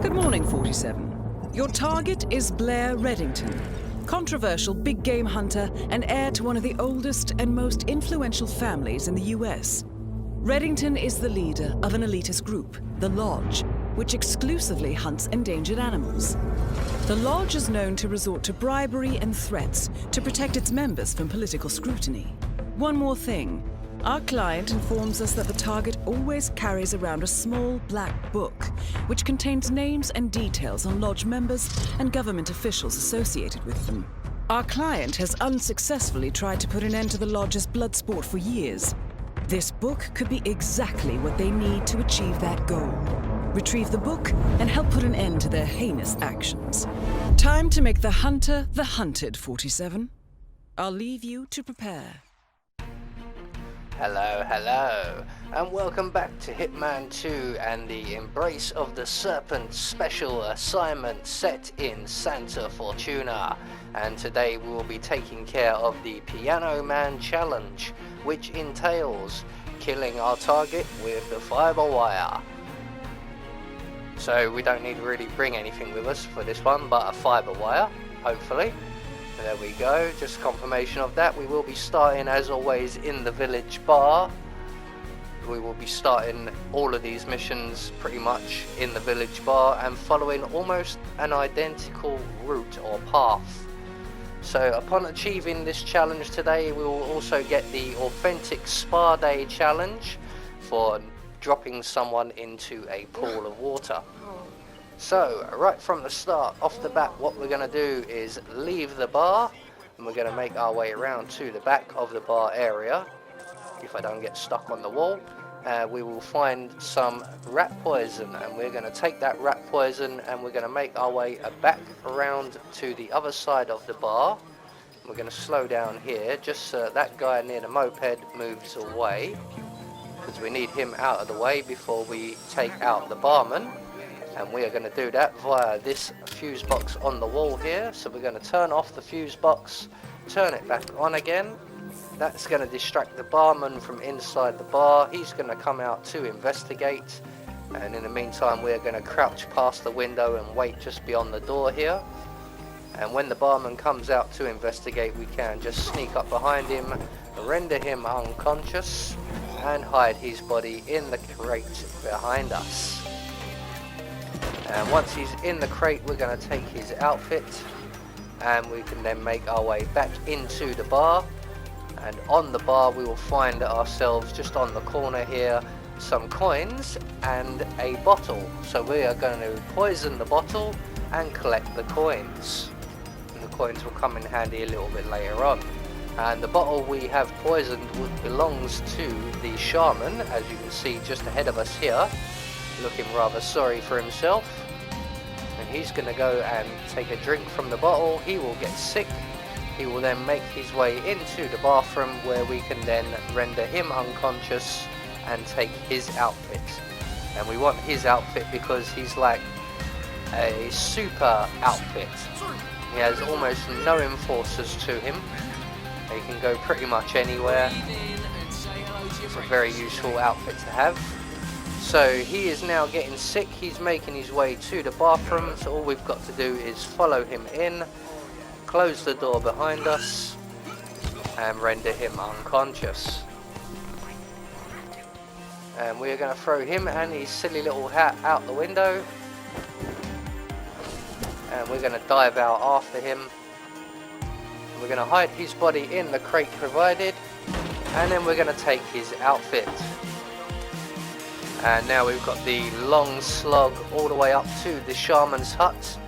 Good morning, 47. Your target is Blair Reddington, controversial big game hunter and heir to one of the oldest and most influential families in the US. Reddington is the leader of an elitist group, the Lodge, which exclusively hunts endangered animals. The Lodge is known to resort to bribery and threats to protect its members from political scrutiny. One more thing. Our client informs us that the target always carries around a small black book, which contains names and details on Lodge members and government officials associated with them. Our client has unsuccessfully tried to put an end to the Lodge's blood sport for years. This book could be exactly what they need to achieve that goal. Retrieve the book and help put an end to their heinous actions. Time to make the hunter the hunted, 47. I'll leave you to prepare. Hello, and welcome back to Hitman 2 and the Embrace of the Serpent special assignment set in Santa Fortuna. And today we will be taking care of the Piano Man challenge, which entails killing our target with the fiber wire. So we don't need to really bring anything with us for this one but a fiber wire, hopefully. There we go, just confirmation of that. We will be starting as always in the village bar. We will be starting all of these missions pretty much in the village bar and following almost an identical route or path. So upon achieving this challenge today, we will also get the authentic spa day challenge for dropping someone into a pool of water. So, right from the start, off the bat, what we're going to do is leave the bar, and we're going to make our way around to the back of the bar area, if I don't get stuck on the wall. We will find some rat poison, and we're going to take that rat poison, and we're going to make our way back around to the other side of the bar. We're going to slow down here, just so that guy near the moped moves away, because we need him out of the way before we take out the barman. And we are going to do that via this fuse box on the wall here. So we're going to turn off the fuse box, turn it back on again. That's going to distract the barman from inside the bar. He's going to come out to investigate. And in the meantime, we're going to crouch past the window and wait just beyond the door here. And when the barman comes out to investigate, we can just sneak up behind him, render him unconscious, and hide his body in the crate behind us. And once he's in the crate, we're going to take his outfit, and we can then make our way back into the bar. And on the bar, we will find ourselves just on the corner here some coins and a bottle. So we are going to poison the bottle and collect the coins. And the coins will come in handy a little bit later on. And the bottle we have poisoned belongs to the shaman, as you can see just ahead of us here, looking rather sorry for himself. And he's going to go and take a drink from the bottle. He will get sick. He will then make his way into the bathroom, where we can then render him unconscious and take his outfit. And we want his outfit because he's like a super outfit. He has almost no enforcers to him. He can go pretty much anywhere. It's a very useful outfit to have. So he is now getting sick. He's making his way to the bathroom. So all we've got to do is follow him in, close the door behind us, and render him unconscious. And we're going to throw him and his silly little hat out the window. And we're going to dive out after him. We're going to hide his body in the crate provided. And then we're going to take his outfit. And now we've got the long slog all the way up to the shaman's hut.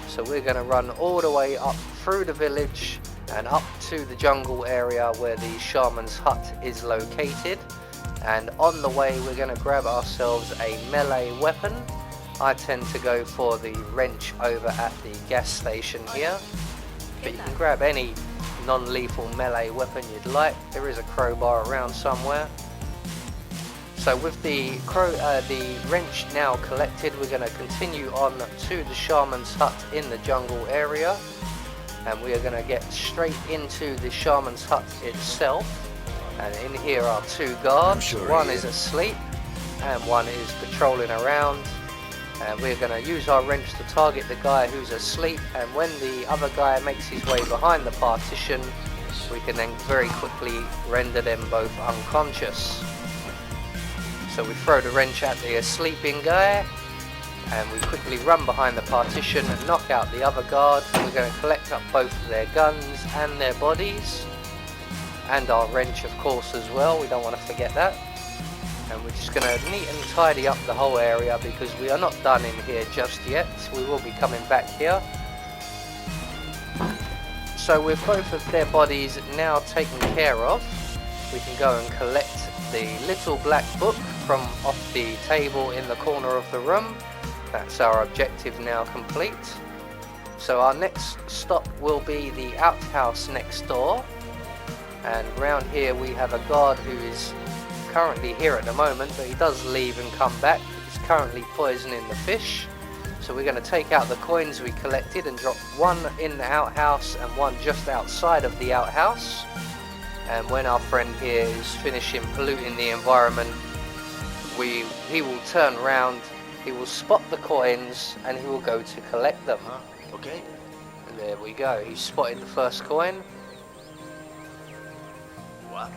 So we're going to run all the way up through the village and up to the jungle area where the shaman's hut is located. And on the way, we're going to grab ourselves a melee weapon. I tend to go for the wrench over at the gas station here, but you can grab any non-lethal melee weapon you'd like. There is a crowbar around somewhere. So with the wrench now collected, we're going to continue on to the shaman's hut in the jungle area, and we are going to get straight into the shaman's hut itself. And in here are two guards. One is asleep and one is patrolling around, And we're going to use our wrench to target the guy who's asleep, and when the other guy makes his way behind the partition, we can then very quickly render them both unconscious. So we throw the wrench at the sleeping guy, and we quickly run behind the partition and knock out the other guard. We're going to collect up both of their guns and their bodies, and our wrench of course as well, we don't want to forget that. And we're just going to neat and tidy up the whole area because we are not done in here just yet. We will be coming back here. So with both of their bodies now taken care of, we can go and collect the little black book from off the table in the corner of the room. That's our objective now complete. So our next stop will be the outhouse next door. And round here we have a guard who is currently here at the moment, but he does leave and come back. He's currently poisoning the fish. So we're going to take out the coins we collected and drop one in the outhouse and one just outside of the outhouse. And when our friend here is finishing polluting the environment, he will turn around, he will spot the coins, and he will go to collect them. Okay. And there we go, he's spotted the first coin.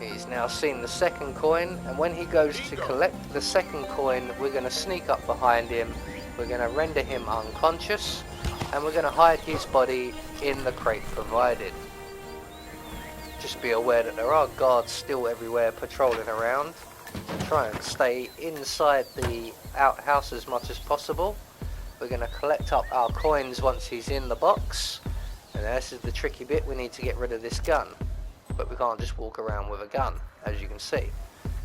He's now seen the second coin, and when he goes to collect the second coin, we're going to sneak up behind him, we're going to render him unconscious, and we're going to hide his body in the crate provided. Just be aware that there are guards still everywhere patrolling around. Try and stay inside the outhouse as much as possible. We're going to collect up our coins once he's in the box, and this is the tricky bit, we need to get rid of this gun. But we can't just walk around with a gun, as you can see.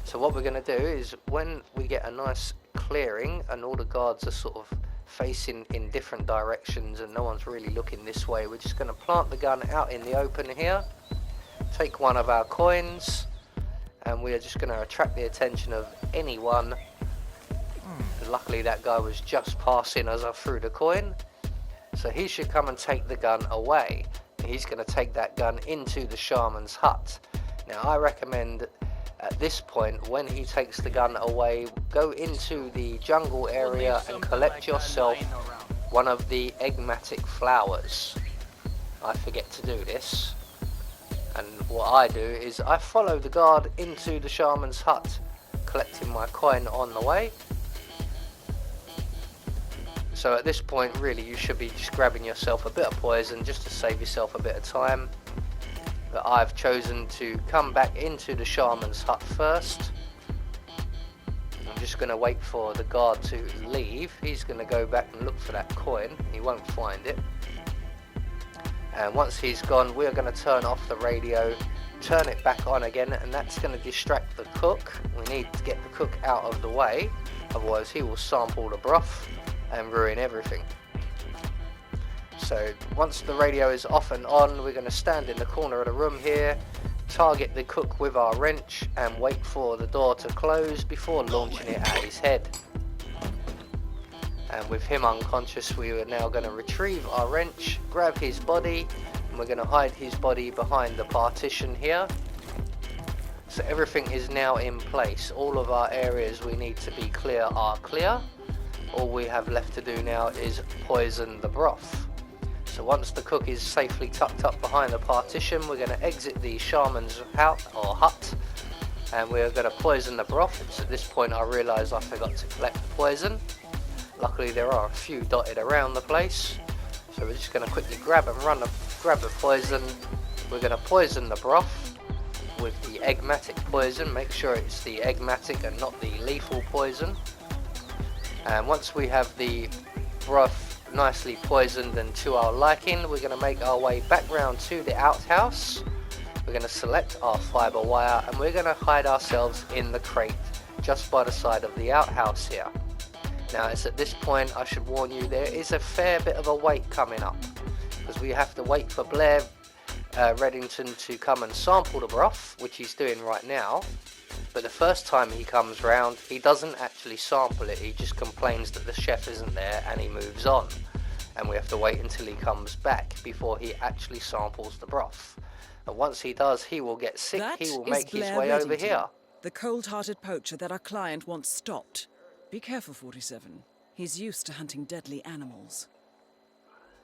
So what we're going to do is, when we get a nice clearing and all the guards are sort of facing in different directions and no one's really looking this way, we're just going to plant the gun out in the open here, take one of our coins, and we are just going to attract the attention of anyone. Luckily that guy was just passing as I threw the coin, so he should come and take the gun away. He's going to take that gun into the shaman's hut. Now I recommend at this point, when he takes the gun away, go into the jungle area and collect yourself one of the eggmatic flowers. I forget to do this, and what I do is I follow the guard into the shaman's hut, collecting my coin on the way. So at this point really you should be just grabbing yourself a bit of poison just to save yourself a bit of time. But I've chosen to come back into the shaman's hut first. I'm just going to wait for the guard to leave. He's going to go back and look for that coin. He won't find it. And once he's gone, we're going to turn off the radio, turn it back on again, and that's going to distract the cook. We need to get the cook out of the way, otherwise he will sample the broth and ruin everything. So once the radio is off and on, we're going to stand in the corner of the room here, target the cook with our wrench and wait for the door to close before launching it at his head. And with him unconscious, we are now going to retrieve our wrench, grab his body, and we're going to hide his body behind the partition here. So everything is now in place. All of our areas we need to be clear are clear. All we have left to do now is poison the broth. So once the cook is safely tucked up behind the partition, we're going to exit the shaman's house or hut, and we're going to poison the broth. It's at this point I realise I forgot to collect the poison. Luckily there are a few dotted around the place, so we're just going to quickly grab the poison. We're going to poison the broth with the eggmatic poison. Make sure it's the eggmatic and not the lethal poison. And once we have the broth nicely poisoned and to our liking, we're going to make our way back round to the outhouse. We're going to select our fibre wire and we're going to hide ourselves in the crate just by the side of the outhouse here. Now it's at this point I should warn you, there is a fair bit of a wait coming up, because we have to wait for Blair Reddington to come and sample the broth, which he's doing right now. But the first time he comes round, he doesn't actually sample it, he just complains that the chef isn't there and he moves on. And we have to wait until he comes back before he actually samples the broth. And once he does, he will get sick, he will make his way Reddington, over here. the cold-hearted poacher that our client wants stopped. Be careful, 47. He's used to hunting deadly animals.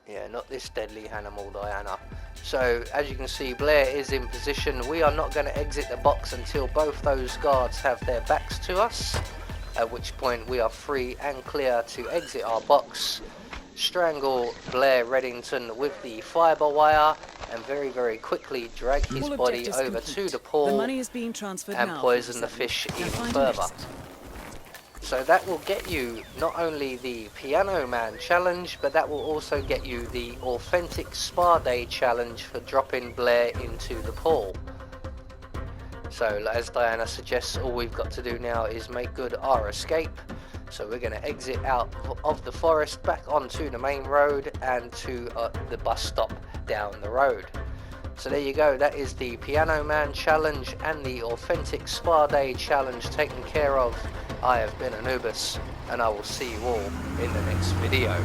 Yeah, not this deadly animal, Diana. So, as you can see, Blair is in position. We are not going to exit the box until both those guards have their backs to us, at which point we are free and clear to exit our box, strangle Blair Reddington with the fibre wire, and very, very quickly drag his All body objectives over complete. to the pool The money is being transferred and now, poison the 47. fish Now even find an further. exit. So that will get you not only the Piano Man challenge, but that will also get you the Authentic Spa Day challenge for dropping Blair into the pool. So as Diana suggests, all we've got to do now is make good our escape. So we're going to exit out of the forest back onto the main road and to the bus stop down the road. So there you go, that is the Piano Man challenge and the Authentic Spa Day challenge taken care of. I have been Anubis, and I will see you all in the next video.